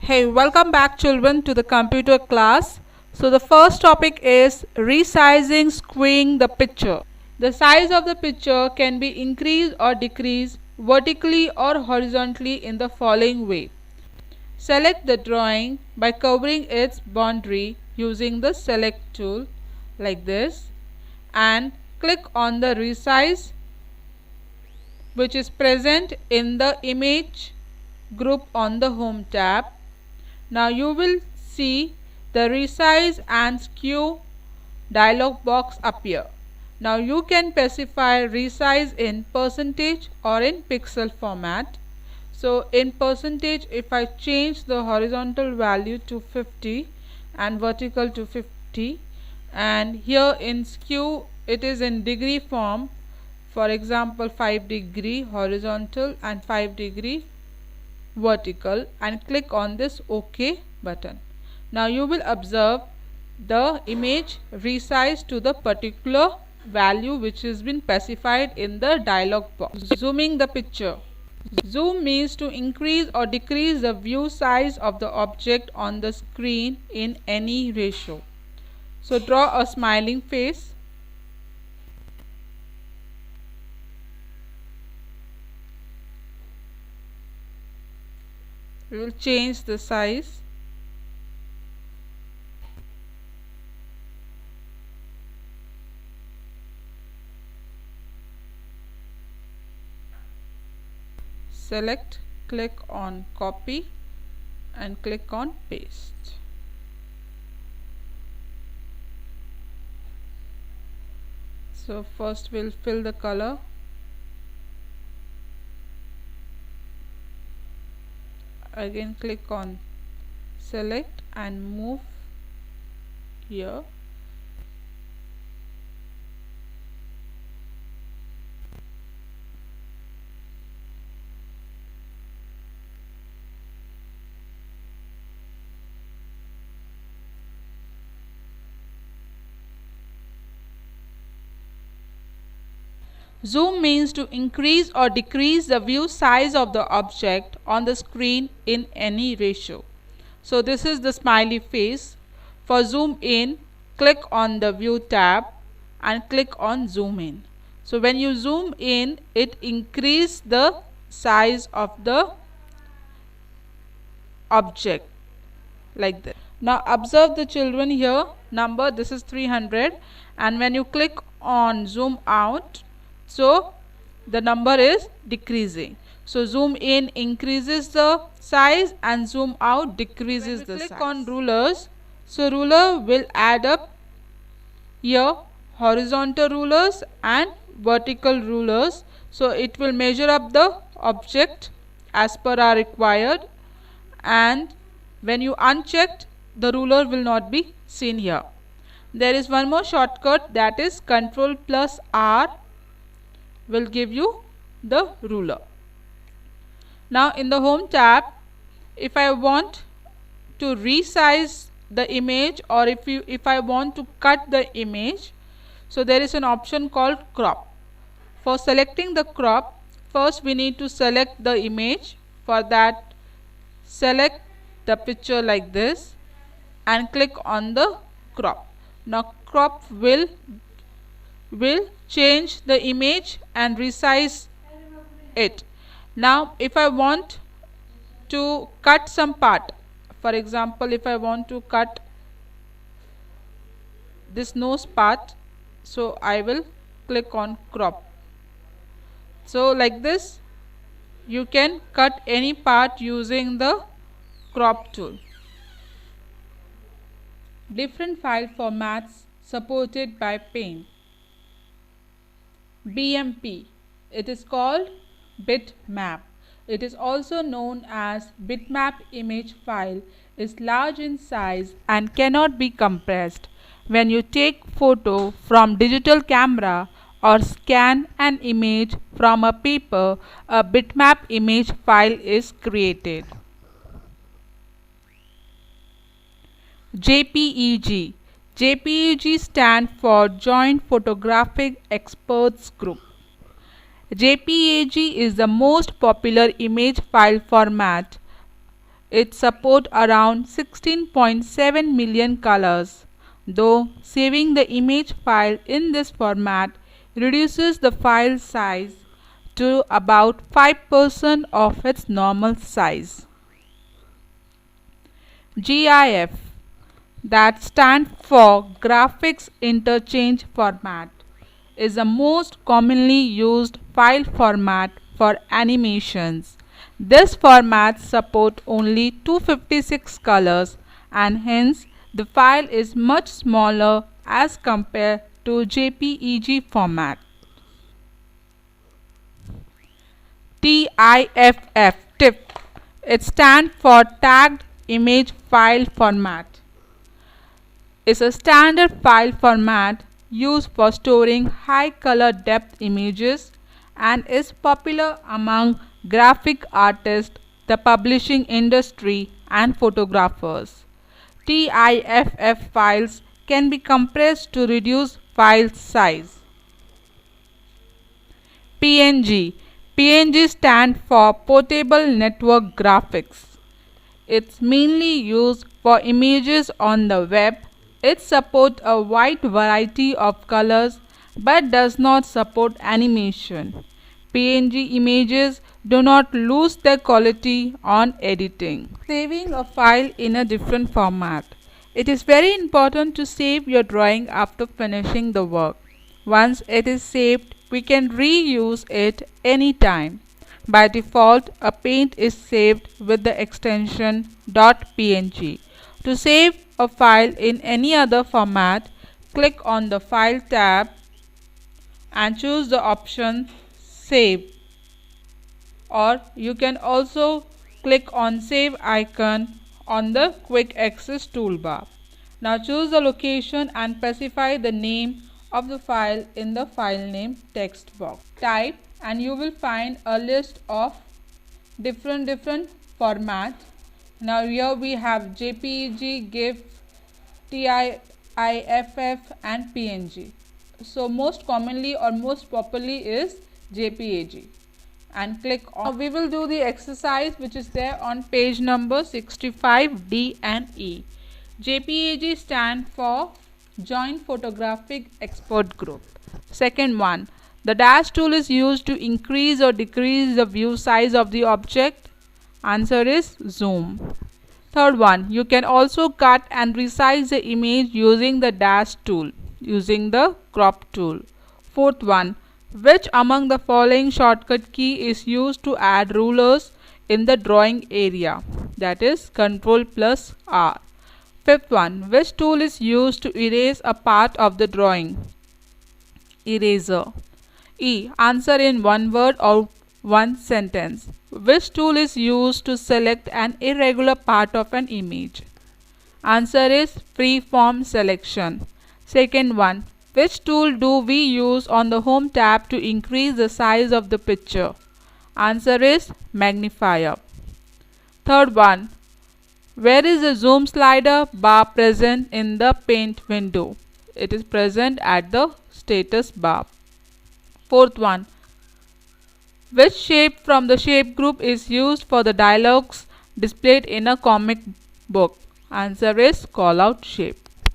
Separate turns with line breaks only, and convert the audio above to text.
Hey, welcome back children to the computer class. So the first topic is resizing screening the picture. The size of the picture can be increased or decreased vertically or horizontally in the following way. Select the drawing by covering its boundary using the select tool like this and click on the resize which is present in the image group on the home tab. Now you will see the resize and skew dialog box appear. Now you can specify resize in percentage or in pixel format. So in percentage, if I change the horizontal value to 50 and vertical to 50, and here in skew it is in degree form, for example 5 degree horizontal and 5 degree vertical, and click on this OK button. Now you will observe the image resized to the particular value which has been specified in the dialog box. Zooming the picture. Zoom means to increase or decrease the view size of the object on the screen in any ratio. So draw a smiling face. We will change the size. Select, click on copy and click on paste. So first we'll fill the color. Again click on select and move here. Zoom means to increase or decrease the view size of the object on the screen in any ratio. So this is the smiley face. For zoom in, click on the view tab and click on zoom in. So when you zoom in, it increases the size of the object like this. Now observe the children here, number this is 300, and when you click on zoom out, so the number is decreasing. So zoom in increases the size and zoom out decreases the size. Click on rulers. So ruler will add up here horizontal rulers and vertical rulers. So it will measure up the object as per our required, and when you unchecked, the ruler will not be seen here. There is one more shortcut, that is Ctrl plus R will give you the ruler. Now in the home tab, if I want to resize the image or if I want to cut the image, so there is an option called crop. For selecting the crop, first we need to select the image. For that, select the picture like this and click on the crop. Now crop will change the image and resize it. Now if I want to cut some part, for example if I want to cut this nose part, so I will click on crop. So like this you can cut any part using the crop tool. Different file formats supported by Paint. BMP, it is called bitmap. It is also known as bitmap image file, is large in size and cannot be compressed. When you take photo from digital camera or scan an image from a paper, a bitmap image file is created. JPEG. JPEG stands for Joint Photographic Experts Group. JPEG is the most popular image file format It supports around 16.7 million colors, though saving the image file in this format reduces the file size to about 5% of its normal size. GIF, that stands for Graphics Interchange Format, is the most commonly used file format for animations. This format supports only 256 colors and hence the file is much smaller as compared to JPEG format. TIFF, it stands for Tagged Image File Format, is a standard file format used for storing high color depth images and is popular among graphic artists, the publishing industry and photographers. TIFF files can be compressed to reduce file size. PNG stands for Portable Network Graphics. It's mainly used for images on the web. It supports a wide variety of colors but does not support animation. PNG images do not lose their quality on editing. Saving a file in a different format. It is very important to save your drawing after finishing the work. Once it is saved, we can reuse it anytime. By default, a paint is saved with the extension .png. To save a file in any other format, click on the File tab and choose the option Save. Or you can also click on Save icon on the Quick Access toolbar. Now choose the location and specify the name of the file in the file name text box. Type and you will find a list of different formats. Now here we have JPEG, GIF, TIFF and PNG. So most commonly or most popularly is JPEG. And click on. We will do the exercise which is there on page number 65 D and E. JPEG stand for Joint Photographic Export Group. Second one, the dash tool is used to increase or decrease the view size of the object. Answer is zoom. Third one, you can also cut and resize the image using the dash tool, using the crop tool. Fourth one, which among the following shortcut key is used to add rulers in the drawing area? That is Ctrl+R. Fifth one, which tool is used to erase a part of the drawing? Eraser. E. Answer in one word or one sentence. Which tool is used to select an irregular part of an image? Answer is freeform selection. Second one, which tool do we use on the Home tab to increase the size of the picture? Answer is magnifier. Third one, where is the zoom slider bar present in the Paint window? It is present at the status bar. Fourth one, which shape from the shape group is used for the dialogues displayed in a comic book? Answer is callout shape.